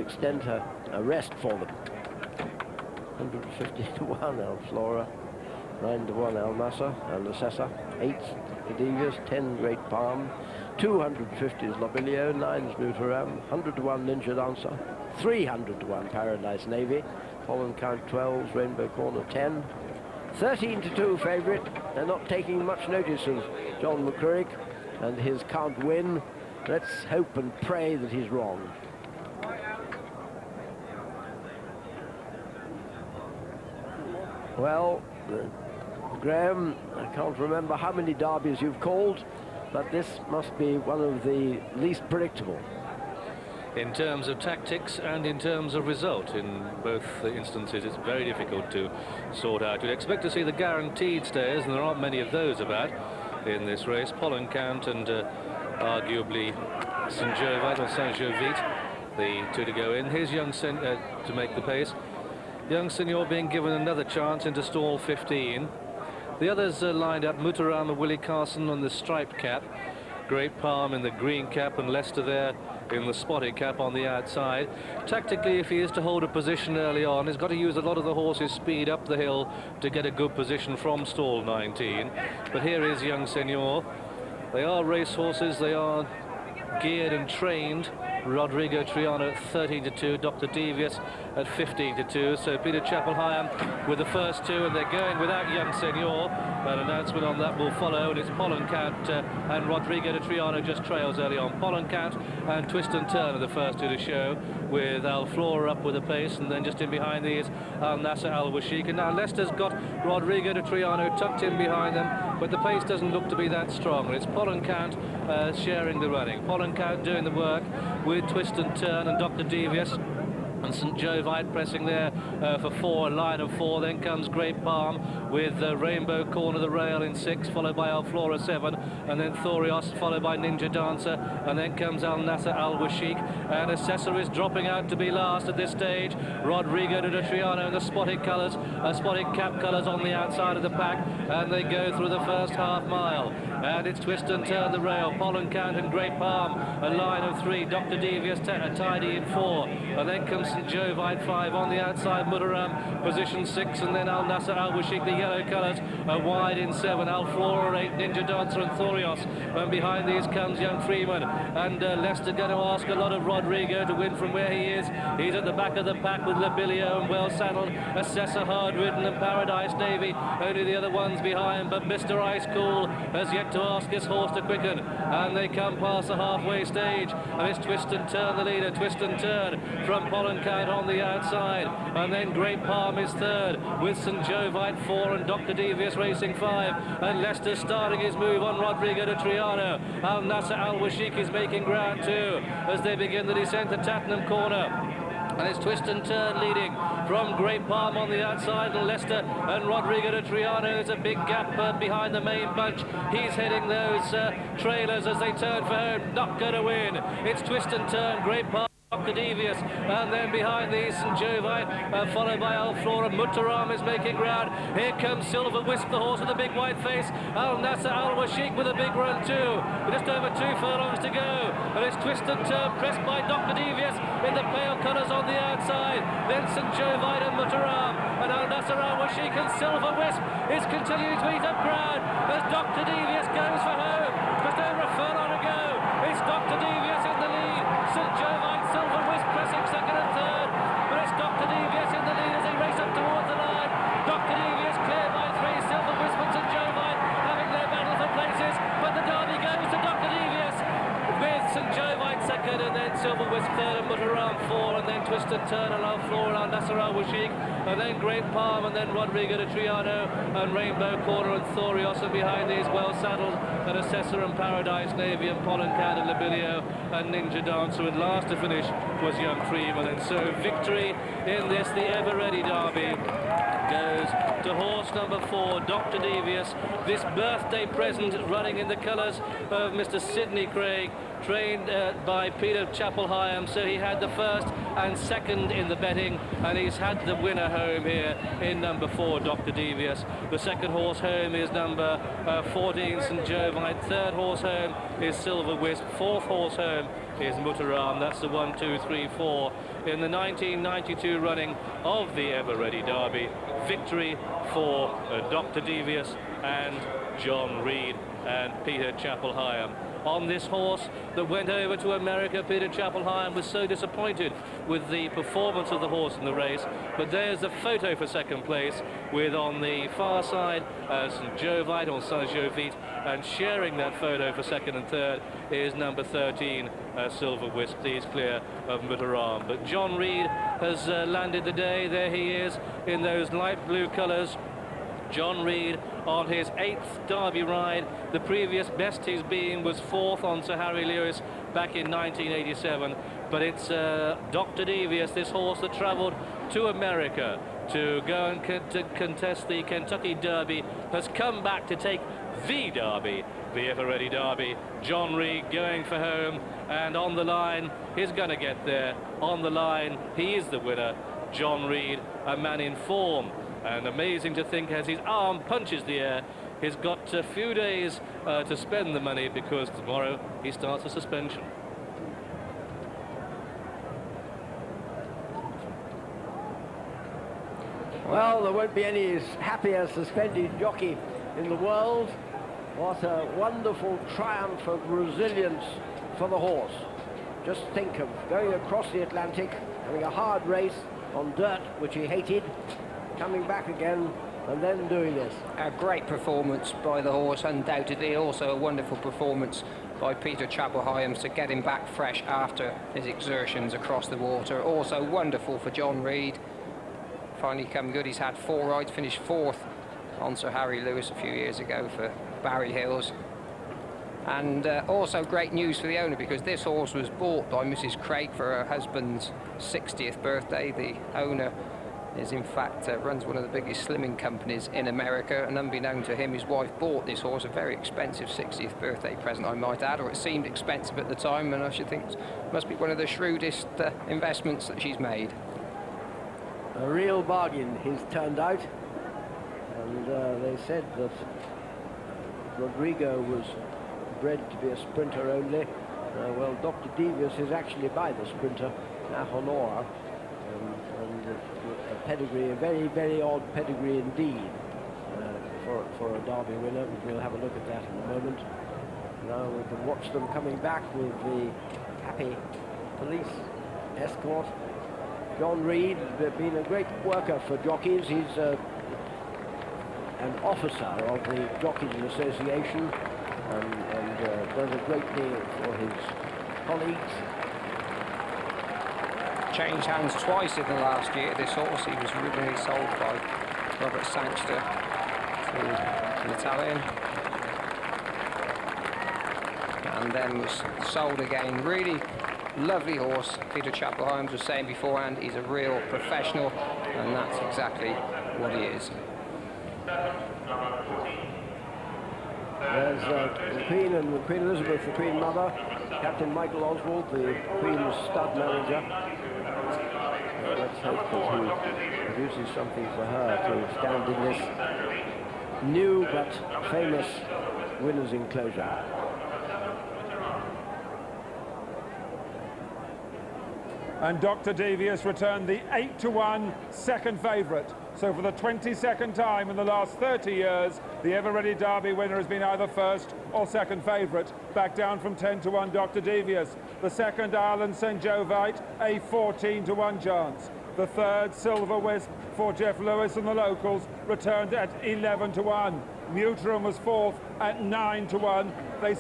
extent a rest for them. 150 to 1, Al Flora. 9 to 1, Al Nasser, Al Assessor. 8 to Devious, 10 Great Palm. 250 is Lobilio, 9 is Mutaram. 100 to 1, Ninja Dancer. 300 to 1, Paradise Navy. Pollen Count 12, Rainbow Corner 10. 13 to 2 favourite. They're not taking much notice of John McCurrick and his can't win. Let's hope and pray that he's wrong. Well, Graham, I can't remember how many derbies you've called, but this must be one of the least predictable. In terms of tactics and in terms of result, in both instances, it's very difficult to sort out. You'd expect to see the guaranteed stayers, and there aren't many of those about in this race. Pollen Count and arguably Saint-Jovite or Saint-Jovite, the two to go in. Here's Young to make the pace. Young Senior being given another chance into stall 15. The others are lined up: Mutaram and Willie Carson on the striped cap, Great Palm in the green cap, and Leicester there in the spotted cap on the outside. Tactically, if he is to hold a position early on, he's got to use a lot of the horse's speed up the hill to get a good position from stall 19. But here is Young Senior. They are race horses, they are geared and trained. Rodrigo Triano at 13 to 2, Dr. Devious at 15 to 2. So Peter Chapple-Hyam with the first two, and they're going without Young Senior. An announcement on that will follow, and it's Pollen Count and Rodrigo de Triano just trails early on. Pollen Count and Twist and Turn are the first two to show, with Al Flora up with a pace, and then just in behind these Al Nasser, Al Washik. And now Leicester's got Rodrigo de Triano tucked in behind them, but the pace doesn't look to be that strong, and it's Pollen Count sharing the running. Pollen Count doing the work with Twist and Turn and Dr. Devious. And St. Jovite pressing there for 4, a line of 4. Then comes Great Palm with Rainbow Corner the rail in 6, followed by Al Flora 7, and then Thorios, followed by Ninja Dancer, and then comes Al Nasser, Al Washik, and Assessor is dropping out to be last at this stage. Rodrigo de Triano in the spotted colours, spotted cap colours on the outside of the pack, and they go through the first half mile. And it's Twist and Turn the rail, Pollen Count and Great Palm, a line of 3, Dr. Devious tidy in 4, and then comes St. Jovite 5 on the outside, Mutaram position 6, and then Al Nasser, Al Washik, the yellow colours, wide in 7, Al Flora 8, Ninja Dancer and Thorios, and behind these comes Young Freeman, and Leicester going to ask a lot of Rodrigo to win from where he is. He's at the back of the pack with Lobilio and well saddled, Assessor hard ridden, and Paradise Navy, only the other ones behind, but Mr. Ice Cool has yet to ask his horse to quicken, and they come past the halfway stage, and it's Twist and Turn the leader, Twist and Turn from Pollen Count on the outside, and then Great Palm is third with St. Jovite 4 and Dr. Devious racing 5, and Leicester starting his move on Rodrigo de Triano. Al Nasser, Al Washik is making ground too as they begin the descent to Tattenham Corner. And it's Twist and Turn leading from Great Palm on the outside, and Leicester and Rodrigo de Triano. There's a big gap behind the main bunch. He's heading those trailers as they turn for home. Not going to win. It's Twist and Turn, Great Palm, Dr. Devious, and then behind these St. Jovite, followed by Al Flora. Mutaram is making ground. Here comes Silver Wisp, the horse with the big white face. Al Nasser, Al Washik with a big run too. Just over 2 furlongs to go, and it's Twist and Turn pressed by Dr. Devious in the pale colours on the outside. Then St. Jovite and Mutaram, and Al Nasser, Al Washik, and Silver Wisp is continuing to eat up ground as Dr. Devious goes for home. Just over a furlong to go. It's Dr. Devious in the lead. St. Jovite, Silver Wisp pressing second and third, but it's Dr. Devious in the lead as they race up towards the line. Dr. Devious clear by 3, Silver Wisp and St. Jovite having their battle for places, but the derby goes to Dr. Devious with St. Jovite second, and then Silver Wisp third, and Mutaram 4, and then Twist and Turn, and Al Flora, and Al Nasser, Al Washik, and then Great Palm, and then Rodrigo de Triano, and Rainbow Corner, and Thorios, and behind these well saddled, and Assessor and Paradise Navy, and Pollen Count and Lobilio, and Ninja Dancer, and last to finish was Young Freeman. And so victory in this, the ever-ready derby, goes to horse number 4, Dr. Devious. This birthday present running in the colours of Mr. Sidney Craig, trained by Peter Chapple-Hyam, so he had the first and second in the betting, and he's had the winner home here in number 4, Dr. Devious. The second horse home is number 14, St. Jovite. Third horse home is Silver Wisp. Fourth horse home is Mutaram. That's the 1, 2, 3, 4 in the 1992 running of the Ever Ready Derby. Victory for Dr. Devious and John Reed and Peter Chapple-Hyam. On this horse that went over to America, Peter Chapple-Hyam was so disappointed with the performance of the horse in the race, but there's a photo for second place with, on the far side, St. Jovite or Saint Jovite, and sharing that photo for second and third is number 13, Silver Wisp. He's clear of Mutaram. But John Reed has landed the day. There he is in those light blue colours. John Reed on his 8th Derby ride. The previous best he's been was 4th on Sir Harry Lewis back in 1987. But it's Dr. Devious, this horse that travelled to America to go and contest the Kentucky Derby, has come back to take the Derby, the Ever Ready Derby. John Reed going for home, and on the line, he's going to get there. On the line, he is the winner. John Reed, a man in form. And amazing to think, as his arm punches the air, he's got a few days to spend the money, because tomorrow he starts a suspension. Well, there won't be any happier suspended jockey in the world. What a wonderful triumph of resilience for the horse. Just think of going across the Atlantic, having a hard race on dirt, which he hated, coming back again and then doing this. A great performance by the horse, undoubtedly. Also a wonderful performance by Peter Chapple-Hyam to get him back fresh after his exertions across the water. Also wonderful for John Reed. Finally come good. He's had 4 rides, finished 4th on Sir Harry Lewis a few years ago for Barry Hills. And also great news for the owner, because this horse was bought by Mrs. Craig for her husband's 60th birthday. The owner is, in fact, runs one of the biggest slimming companies in America, and unbeknown to him, his wife bought this horse, a very expensive 60th birthday present, I might add, or it seemed expensive at the time, and I should think it must be one of the shrewdest investments that she's made. A real bargain he's turned out, and they said that Rodrigo was bred to be a sprinter only. Well, Dr. Devious is actually by the sprinter, Honora, and a pedigree, a very, very odd pedigree indeed for a Derby winner. We'll have a look at that in a moment. Now we can watch them coming back with the happy police escort. John Reed has been a great worker for jockeys. He's an officer of the Jockeys Association, and does a great deal for his colleagues. Changed hands twice in the last year, this horse. He was originally sold by Robert Sangster to an Italian, and then was sold again. Really lovely horse. Peter Chapple-Hyam was saying beforehand, he's a real professional, and that's exactly what he is. There's the Queen and Queen Elizabeth, the Queen Mother, Captain Michael Oswald, the Queen's stud manager. Let's hope that he produces something for her to stand in this new but famous winner's enclosure. And Dr. Devious returned the 8-1 second favourite. So for the 22nd time in the last 30 years, the Ever Ready Derby winner has been either first or second favourite, back down from 10-1 Dr. Devious. The second, Ireland St. Jovite, a 14-1 chance. The third, Silver Wisp for Jeff Lewis and the locals, returned at 11-1. Mutaram was fourth at 9-1. They